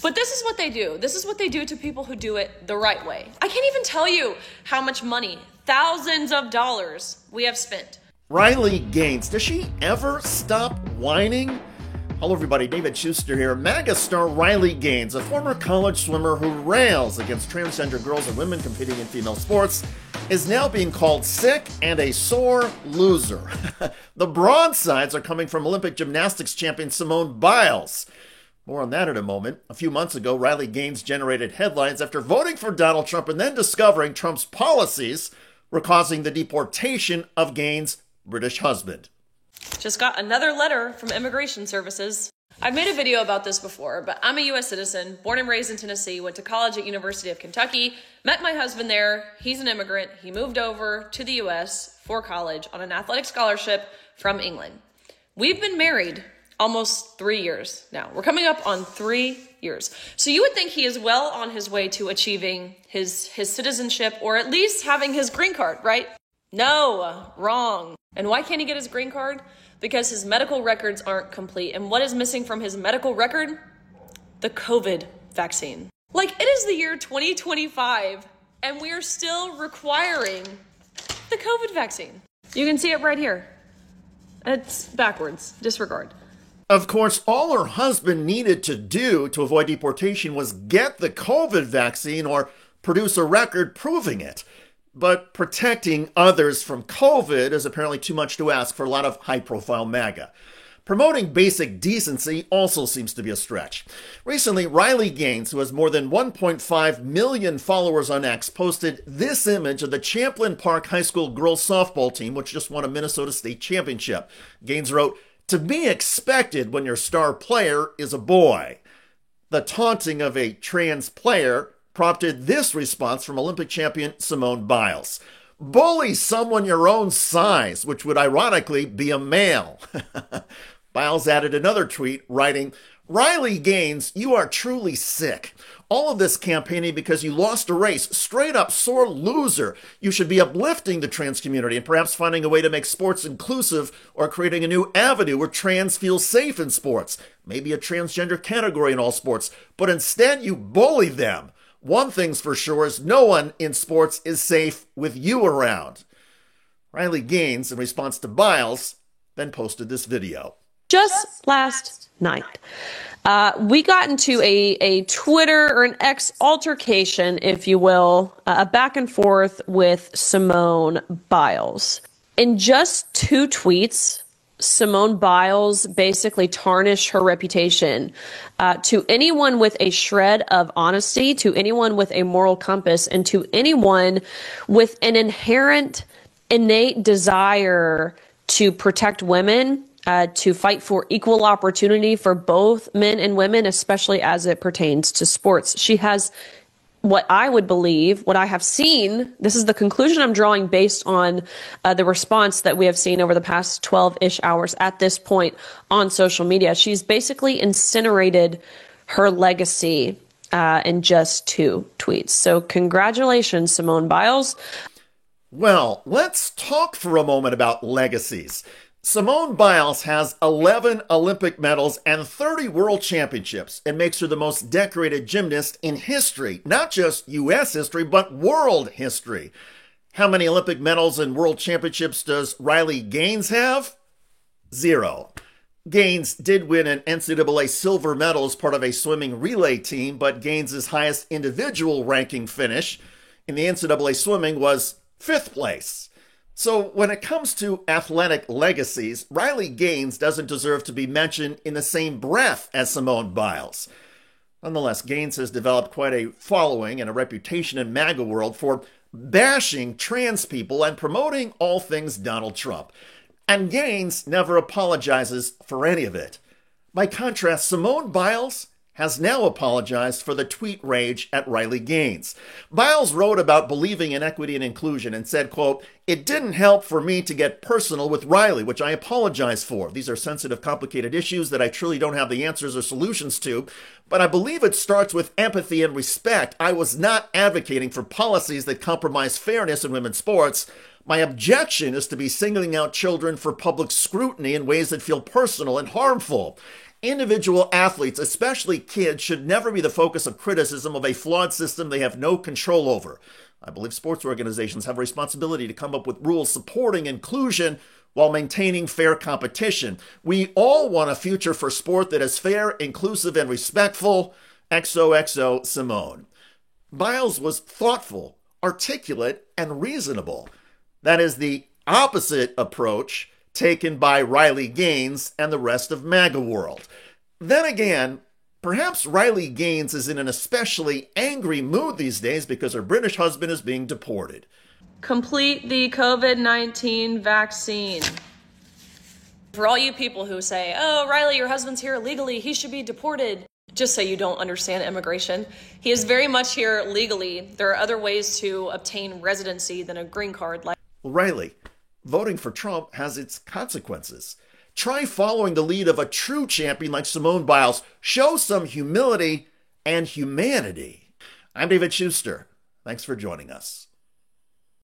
But this is what they do. This is what they do to people who do it the right way. I can't even tell you how much money, thousands of dollars, we have spent. Riley Gaines, does she ever stop whining? Hello everybody, David Schuster here. MAGA star Riley Gaines, a former college swimmer who rails against transgender girls and women competing in female sports, is now being called sick and a sore loser. The broadsides are coming from Olympic gymnastics champion Simone Biles. More on that in a moment. A few months ago, Riley Gaines generated headlines after voting for Donald Trump and then discovering Trump's policies were causing the deportation of Gaines' British husband. Just got another letter from Immigration Services. I've made a video about this before, but I'm a U.S. citizen, born and raised in Tennessee, went to college at University of Kentucky, met my husband there. He's an immigrant. He moved over to the U.S. for college on an athletic scholarship from England. We've been married almost 3 years now. We're coming up on 3 years. So you would think he is well on his way to achieving his citizenship, or at least having his green card, right? No, wrong. And why can't he get his green card? Because his medical records aren't complete. And what is missing from his medical record? The COVID vaccine. Like, it is the year 2025, and we are still requiring the COVID vaccine. You can see it right here. It's backwards. Disregard. Of course, all her husband needed to do to avoid deportation was get the COVID vaccine or produce a record proving it. But protecting others from COVID is apparently too much to ask for a lot of high-profile MAGA. Promoting basic decency also seems to be a stretch. Recently, Riley Gaines, who has more than 1.5 million followers on X, posted this image of the Champlin Park High School girls softball team, which just won a Minnesota State championship. Gaines wrote, "To be expected when your star player is a boy." The taunting of a trans player prompted this response from Olympic champion Simone Biles. "Bully someone your own size," which would ironically be a male. Biles added another tweet writing, "Riley Gaines, you are truly sick. All of this campaigning because you lost a race. Straight up sore loser. You should be uplifting the trans community and perhaps finding a way to make sports inclusive or creating a new avenue where trans feel safe in sports. Maybe a transgender category in all sports. But instead you bully them. One thing's for sure is no one in sports is safe with you around." Riley Gaines, in response to Biles, then posted this video. Just last night, we got into a Twitter or an X altercation, if you will, a back and forth with Simone Biles. In just 2 tweets, Simone Biles basically tarnished her reputation to anyone with a shred of honesty, to anyone with a moral compass, and to anyone with an innate desire to protect women, to fight for equal opportunity for both men and women, especially as it pertains to sports. She has what I would believe, what I have seen, this is the conclusion I'm drawing based on the response that we have seen over the past 12-ish hours at this point on social media. She's basically incinerated her legacy in just 2 tweets. So congratulations, Simone Biles. Well, let's talk for a moment about legacies. Simone Biles has 11 Olympic medals and 30 world championships. It makes her the most decorated gymnast in history, not just U.S. history, but world history. How many Olympic medals and world championships does Riley Gaines have? 0. Gaines did win an NCAA silver medal as part of a swimming relay team, but Gaines' highest individual ranking finish in the NCAA swimming was 5th place. So when it comes to athletic legacies, Riley Gaines doesn't deserve to be mentioned in the same breath as Simone Biles. Nonetheless, Gaines has developed quite a following and a reputation in MAGA world for bashing trans people and promoting all things Donald Trump. And Gaines never apologizes for any of it. By contrast, Simone Biles has now apologized for the tweet rage at Riley Gaines. Biles wrote about believing in equity and inclusion and said, quote, "It didn't help for me to get personal with Riley, which I apologize for. These are sensitive, complicated issues that I truly don't have the answers or solutions to, but I believe it starts with empathy and respect. I was not advocating for policies that compromise fairness in women's sports. My objection is to be singling out children for public scrutiny in ways that feel personal and harmful. Individual athletes, especially kids, should never be the focus of criticism of a flawed system they have no control over. I believe sports organizations have a responsibility to come up with rules supporting inclusion while maintaining fair competition. We all want a future for sport that is fair, inclusive, and respectful. XOXO Simone. Biles was thoughtful, articulate, and reasonable. That is the opposite approach taken by Riley Gaines and the rest of MAGA world. Then again, perhaps Riley Gaines is in an especially angry mood these days because her British husband is being deported. Complete the COVID-19 vaccine. For all you people who say, oh, Riley, your husband's here illegally, he should be deported. Just so you don't understand immigration, he is very much here legally. There are other ways to obtain residency than a green card. Well, Riley, voting for Trump has its consequences. Try following the lead of a true champion like Simone Biles. Show some humility and humanity. I'm David Schuster. Thanks for joining us.